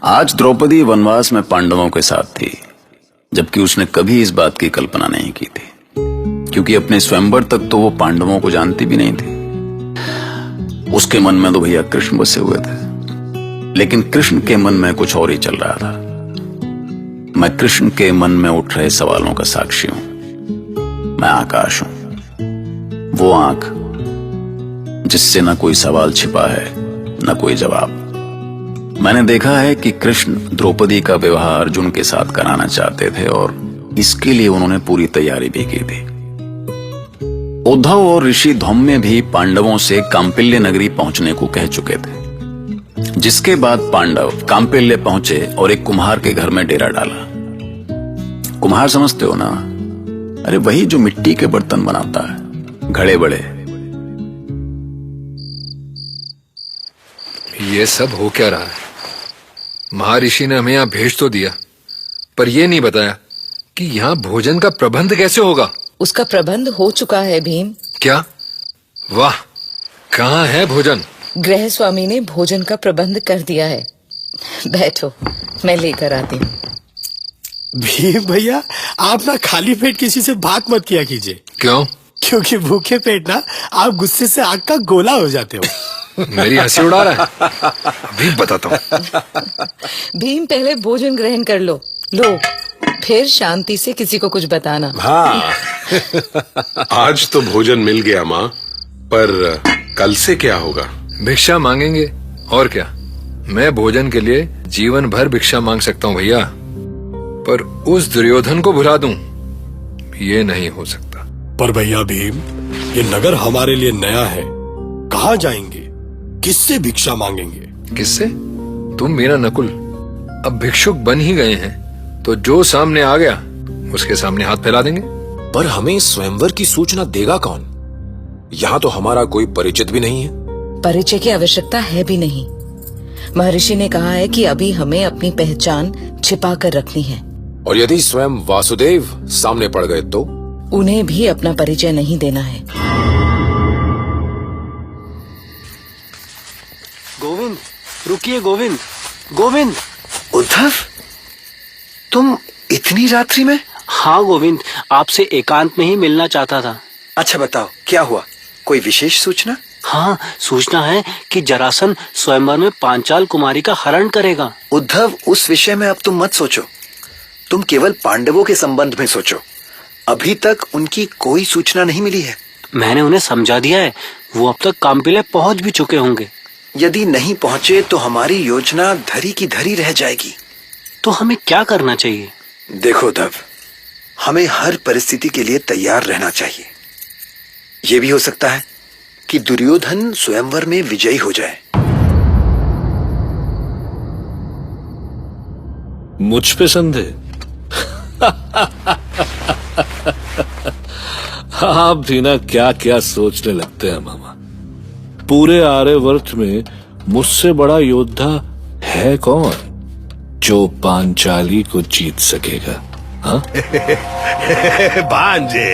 आज द्रौपदी वनवास में पांडवों के साथ थी, जबकि उसने कभी इस बात की कल्पना नहीं की थी, क्योंकि अपने स्वयंवर तक तो वो पांडवों को जानती भी नहीं थी। उसके मन में तो भैया कृष्ण बसे हुए थे, लेकिन कृष्ण के मन में कुछ और ही चल रहा था। मैं कृष्ण के मन में उठ रहे सवालों का साक्षी हूं। मैं आकाश हूं, वो आंख जिससे न कोई सवाल छिपा है न कोई जवाब। मैंने देखा है कि कृष्ण द्रौपदी का विवाह अर्जुन के साथ कराना चाहते थे और इसके लिए उन्होंने पूरी तैयारी भी की थी। उद्धव और ऋषि धौम्य भी पांडवों से कांपिल्य नगरी पहुंचने को कह चुके थे, जिसके बाद पांडव कांपिल्य पहुंचे और एक कुम्हार के घर में डेरा डाला। कुम्हार समझते हो ना? अरे वही जो मिट्टी के बर्तन बनाता है, घड़े बड़े। ये सब हो क्या रहा है? महर्षि ने हमें यहाँ भेज तो दिया, पर यह नहीं बताया कि यहाँ भोजन का प्रबंध कैसे होगा। उसका प्रबंध हो चुका है भीम। क्या? वाह! कहाँ है भोजन? गृह स्वामी ने भोजन का प्रबंध कर दिया है। बैठो, मैं लेकर आती हूँ। भीम भैया, आप ना खाली पेट किसी से बात मत किया कीजिए। क्यों? क्योंकि भूखे पेट ना आप गुस्से से आग का गोला हो जाते हो। मेरी हंसी उड़ा रहा है? अभी बताता हूँ। भीम, पहले भोजन ग्रहण कर लो। लो, फिर शांति से किसी को कुछ बताना। हाँ। आज तो भोजन मिल गया माँ, पर कल से क्या होगा? भिक्षा मांगेंगे, और क्या। मैं भोजन के लिए जीवन भर भिक्षा मांग सकता हूँ भैया, पर उस दुर्योधन को भुला दूं, ये नहीं हो सकता। पर भैया भीम, ये नगर हमारे लिए नया है। कहाँ जाएंगे? किससे भिक्षा मांगेंगे? किससे? तुम मेरा नकुल अब भिक्षुक बन ही गए हैं, तो जो सामने आ गया उसके सामने हाथ फैला देंगे। पर हमें स्वयंवर की सूचना देगा कौन? यहाँ तो हमारा कोई परिचित भी नहीं है। परिचय की आवश्यकता है भी नहीं। महर्षि ने कहा है कि अभी हमें अपनी पहचान छिपा कर रखनी है। और यदि स्वयं वासुदेव सामने पड़ गए तो? उन्हें भी अपना परिचय नहीं देना है। गोविंद, रुकिए गोविंद। गोविंद! उद्धव, तुम इतनी रात्रि में? हाँ गोविंद, आपसे एकांत में ही मिलना चाहता था। अच्छा बताओ, क्या हुआ? कोई विशेष सूचना? हाँ, सूचना है कि जरासंध स्वयंवर में पांचाल कुमारी का हरण करेगा। उद्धव, उस विषय में अब तुम मत सोचो। तुम केवल पांडवों के संबंध में सोचो। अभी तक उनकी कोई सूचना नहीं मिली है। मैंने उन्हें समझा दिया है, वो अब तक कांपिल्य पहुंच भी चुके होंगे। यदि नहीं पहुंचे तो हमारी योजना धरी की धरी रह जाएगी। तो हमें क्या करना चाहिए? देखो उद्धव, हमें हर परिस्थिति के लिए तैयार रहना चाहिए। ये भी हो सकता है कि दुर्योधन स्वयंवर में विजयी हो जाए। मुझ पे संदेह? आप भी ना क्या क्या सोचने लगते हैं मामा। पूरे आर्यवर्त में मुझसे बड़ा योद्धा है कौन जो पांचाली को जीत सकेगा? हाँ? भांजे,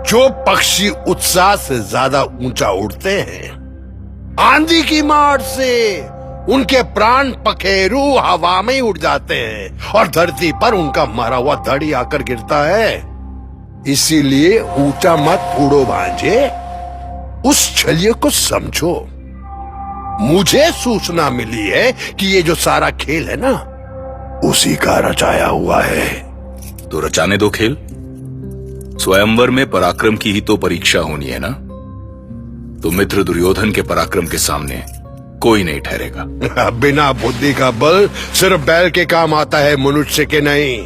जो पक्षी उत्साह से ज्यादा ऊंचा उड़ते हैं, आंधी की मार से उनके प्राण पखेरु हवा में उड़ जाते हैं और धरती पर उनका मरा हुआ धड़ ही आकर गिरता है। इसीलिए ऊंचा मत उड़ो भांजे, उस छलिए को समझो। मुझे सूचना मिली है कि ये जो सारा खेल है ना, उसी का रचाया हुआ है। तो रचाने दो खेल। स्वयंवर में पराक्रम की ही तो परीक्षा होनी है ना। तो मित्र दुर्योधन के पराक्रम के सामने कोई नहीं ठहरेगा। बिना बुद्धि का बल सिर्फ बैल के काम आता है, मनुष्य के नहीं।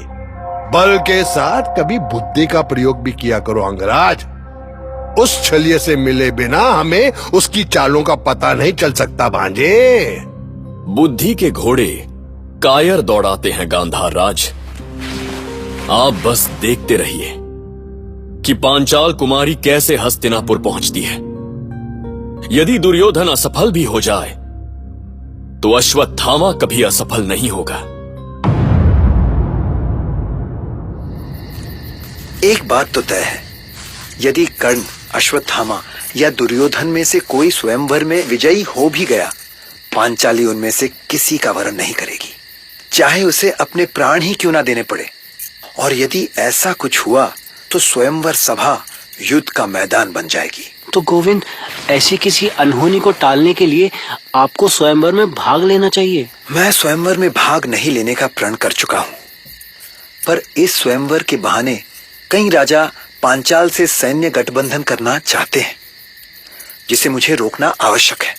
बल के साथ कभी बुद्धि का प्रयोग भी किया करो अंगराज। उस छलिए से मिले बिना हमें उसकी चालों का पता नहीं चल सकता भांजे। बुद्धि के घोड़े कायर दौड़ाते हैं गांधार राज। आप बस देखते रहिए कि पांचाल कुमारी कैसे हस्तिनापुर पहुंचती है। यदि दुर्योधन असफल भी हो जाए तो अश्वत्थामा कभी असफल नहीं होगा। एक बात तो तय है, यदि कर्ण, अश्वत्थामा या दुर्योधन में से कोई स्वयंवर में विजयी हो भी गया पांचाली उनमें से किसी का वरण नहीं करेगी, चाहे उसे अपने प्राण ही क्यों ना देने पड़े। और यदि ऐसा कुछ हुआ तो स्वयंवर सभा युद्ध का मैदान बन जाएगी। तो गोविंद, ऐसी किसी अनहोनी को टालने के लिए आपको स्वयंवर में भाग लेना चाहिए। मैं स्वयंवर में भाग नहीं लेने का प्रण कर चुका हूं, पर इस स्वयंवर के बहाने कई राजा पांचाल से सैन्य गठबंधन करना चाहते हैं, जिसे मुझे रोकना आवश्यक है।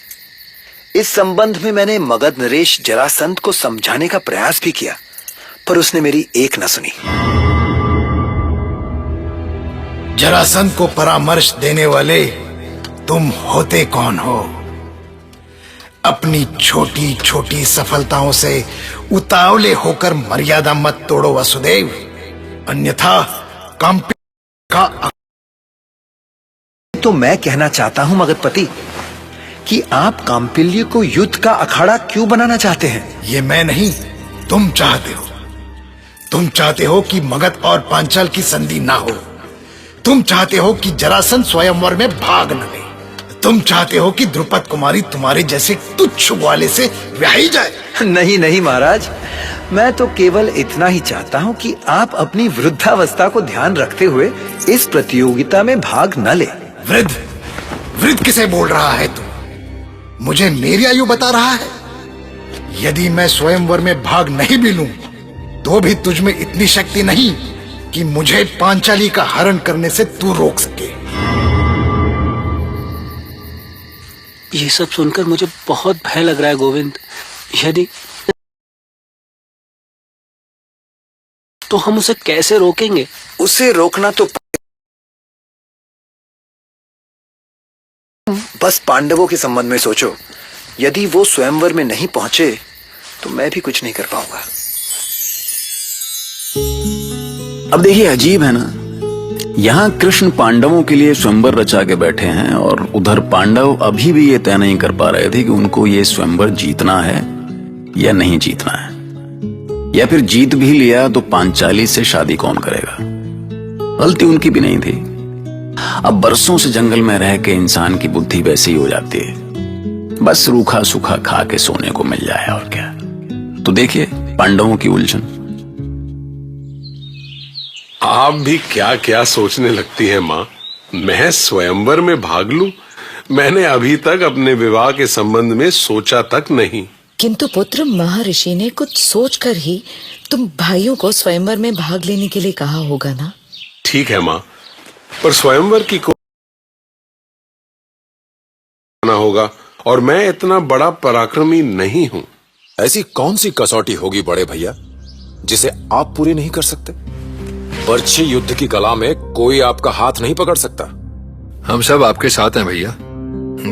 इस संबंध में मैंने मगध नरेश जरासंध को समझाने का प्रयास भी किया, पर उसने मेरी एक न सुनी। जरासंध को परामर्श देने वाले तुम होते कौन हो? अपनी छोटी छोटी सफलताओं से उतावले होकर मर्यादा मत तोड़ो वसुदेव, अन्यथा कंपी का। तो मैं कहना चाहता हूं मगधपति कि आप कांपिल्य को युद्ध का अखाड़ा क्यों बनाना चाहते हैं? ये मैं नहीं, तुम चाहते हो। तुम चाहते हो कि मगध और पांचाल की संधि ना हो। तुम चाहते हो कि जरासंध स्वयंवर में भाग न ले। तुम चाहते हो कि द्रुपद कुमारी तुम्हारे जैसे तुच्छ ग्वाले से ब्याही जाए। नहीं नहीं महाराज, मैं तो केवल इतना ही चाहता हूं कि आप अपनी वृद्धावस्था को ध्यान रखते हुए इस प्रतियोगिता में भाग न ले। वृद्ध वृद्ध किसे बोल रहा है तू? मुझे मेरी आयु बता रहा है? यदि मैं स्वयंवर में भाग नहीं भी लूं तो भी तुझ में इतनी शक्ति नहीं कि मुझे पांचाली का हरण करने से तू रोक सके। ये सब सुनकर मुझे बहुत भय लग रहा है गोविंद। यदि तो हम उसे कैसे रोकेंगे? उसे रोकना तो बस पांडवों के संबंध में सोचो। यदि वो स्वयंवर में नहीं पहुंचे तो मैं भी कुछ नहीं कर पाऊंगा। अब देखिए, अजीब है ना, यहाँ कृष्ण पांडवों के लिए स्वयंवर रचा के बैठे हैं और उधर पांडव अभी भी ये तय नहीं कर पा रहे थे कि उनको ये स्वयंवर जीतना है या नहीं जीतना है, या फिर जीत भी लिया तो पांचाली से शादी कौन करेगा। गलती उनकी भी नहीं थी। अब बरसों से जंगल में रह के इंसान की बुद्धि वैसी ही हो जाती है, बस रूखा सूखा खा के सोने को मिल जाए और क्या। तो देखिए पांडवों की उलझन। आप भी क्या क्या सोचने लगती हैं माँ। मैं स्वयंवर में भाग लूं? मैंने अभी तक अपने विवाह के संबंध में सोचा तक नहीं। किंतु पुत्र, महर्षि ने कुछ सोचकर ही तुम भाइयों को स्वयंवर में भाग लेने के लिए कहा होगा ना? ठीक है माँ, पर स्वयंवर की को होगा और मैं इतना बड़ा पराक्रमी नहीं हूँ। ऐसी कौन सी कसौटी होगी बड़े भैया जिसे आप पूरी नहीं कर सकते? बर्छी युद्ध की कला में कोई आपका हाथ नहीं पकड़ सकता। हम सब आपके साथ हैं भैया।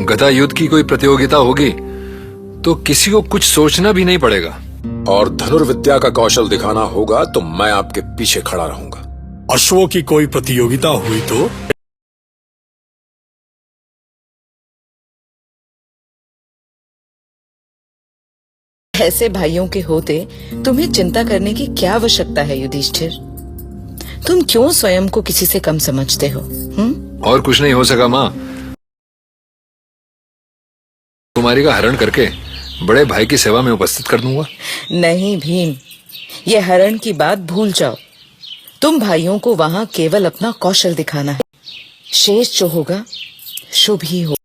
गदा युद्ध की कोई प्रतियोगिता होगी तो किसी को कुछ सोचना भी नहीं पड़ेगा। और धनुर्विद्या का कौशल दिखाना होगा तो मैं आपके पीछे खड़ा रहूंगा। अश्वों की कोई प्रतियोगिता हुई तो? ऐसे भाइयों के होते तुम्हें चिंता करने की क्या आवश्यकता है युधिष्ठिर? तुम क्यों स्वयं को किसी से कम समझते हो? और कुछ नहीं हो सका माँ। कुमारी का हरण करके बड़े भाई की सेवा में उपस्थित कर दूंगा। नहीं भीम, ये हरण की बात भूल जाओ। तुम भाइयों को वहां केवल अपना कौशल दिखाना है। शेष जो होगा शुभ ही हो।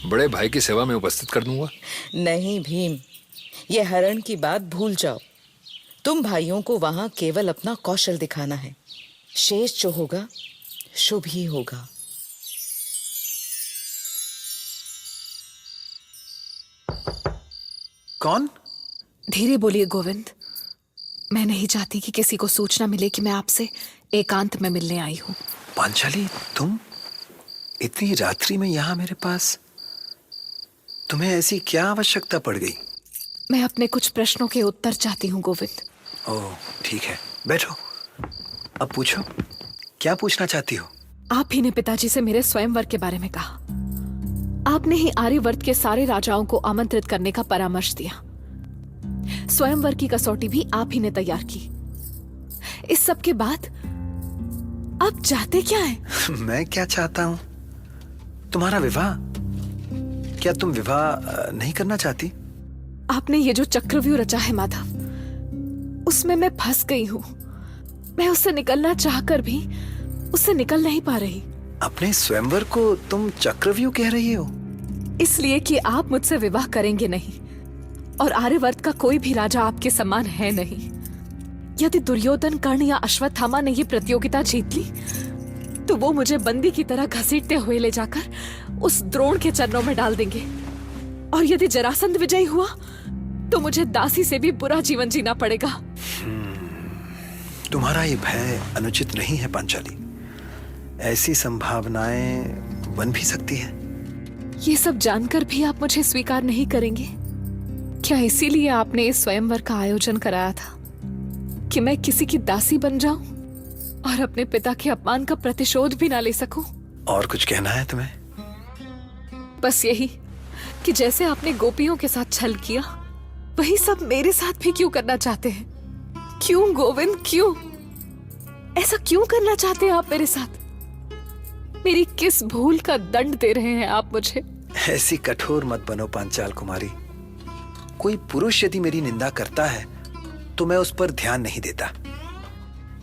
बड़े भाई की सेवा में उपस्थित कर दूंगा। नहीं भीम, ये हरण की बात भूल जाओ। तुम भाइयों को वहां केवल अपना कौशल दिखाना है। शेष जो होगा शुभ ही होगा। कौन? धीरे बोलिए गोविंद। मैं नहीं चाहती कि किसी को सूचना मिले कि मैं आपसे एकांत में मिलने आई हूं। पांचाली, तुम इतनी रात्रि में यहां मेरे पास, तुम्हें ऐसी क्या आवश्यकता पड़ गई? मैं अपने कुछ प्रश्नों के उत्तर चाहती हूँ गोविंद। ओह ठीक है, बैठो। अब पूछो, क्या पूछना चाहती हो? आप ही ने पिताजी से मेरे स्वयंवर के बारे में कहा। आपने ही आर्यवर्त के सारे राजाओं को आमंत्रित करने का परामर्श दिया। स्वयंवर की कसौटी भी आप ही ने तैयार की। इस सब के बाद आप चाहते क्या हैं? मैं क्या चाहता हूं? तुम्हारा विवाह। क्या तुम विवाह नहीं करना चाहती? आपने ये जो चक्रव्यूह रचा है माधव, उसमें मैं फंस गई हूं। मैं उससे निकलना चाहकर भी उससे निकल नहीं पा रही। अपने स्वयंवर को तुम चक्रव्यूह कह रही हो? इसलिए कि आप मुझसे विवाह करेंगे नहीं और आर्यवर्त का कोई भी राजा आपके समान है नहीं। यदि दुर्योधन, कर्ण या अश्वत्थामा ने ये प्रतियोगिता जीत ली तो वो मुझे बंदी की तरह घसीटते हुए ले जाकर उस द्रोण के चरणों में डाल देंगे। और यदि जरासंध विजयी हुआ तो मुझे दासी से भी बुरा जीवन जीना पड़ेगा। तुम्हारा ये भय अनुचित नहीं है पांचाली। ऐसी संभावनाएं बन भी सकती है। ये सब जानकर भी आप मुझे स्वीकार नहीं करेंगे? क्या इसीलिए आपने इस स्वयंवर का आयोजन कराया था कि मैं किसी की दासी बन जाऊं और अपने पिता के अपमान का प्रतिशोध भी ना ले सकूं? और कुछ कहना है तुम्हें? बस यही कि जैसे आपने गोपियों के साथ छल किया, वही सब मेरे साथ भी क्यों करना चाहते हैं? क्यों गोविंद, क्यों? ऐसा क्यों करना चाहते हैं आप मेरे साथ? मेरी किस भूल का दंड दे रहे हैं आप मुझे? ऐसी कठोर मत बनो पांचाल कुमारी। कोई पुरुष यदि मेरी निंदा करता है तो मैं उस पर ध्यान नहीं देता,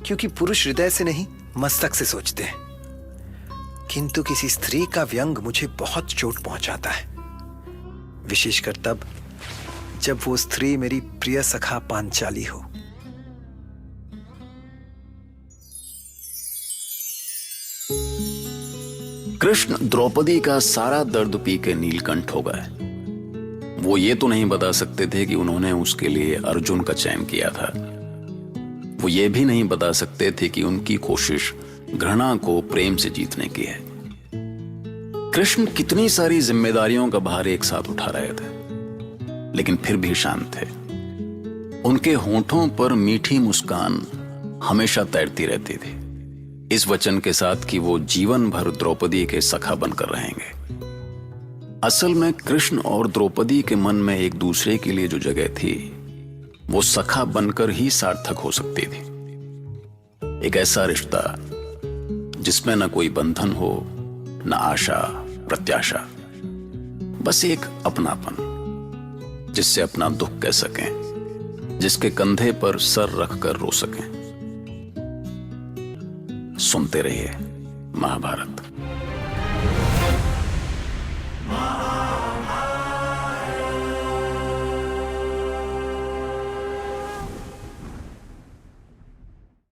क्योंकि पुरुष हृदय से नहीं मस्तक से सोचते हैं। किंतु किसी स्त्री का व्यंग मुझे बहुत चोट पहुंचाता है, विशेषकर तब जब वो स्त्री मेरी प्रिय सखा पांचाली हो। कृष्ण द्रौपदी का सारा दर्द पी के नीलकंठ हो गए। वो ये तो नहीं बता सकते थे कि उन्होंने उसके लिए अर्जुन का चयन किया था। वो ये भी नहीं बता सकते थे कि उनकी कोशिश घृणा को प्रेम से जीतने की है। कृष्ण कितनी सारी जिम्मेदारियों का भार एक साथ उठा रहे थे, लेकिन फिर भी शांत थे। उनके होठों पर मीठी मुस्कान हमेशा तैरती रहती थी, इस वचन के साथ कि वो जीवन भर द्रौपदी के सखा बनकर रहेंगे। असल में कृष्ण और द्रौपदी के मन में एक दूसरे के लिए जो जगह थी, वो सखा बनकर ही सार्थक हो सकती थी। एक ऐसा रिश्ता जिसमें न कोई बंधन हो, न आशा प्रत्याशा, बस एक अपनापन, जिससे अपना दुख कह सकें, जिसके कंधे पर सर रखकर रो सकें। सुनते रहिए महाभारत।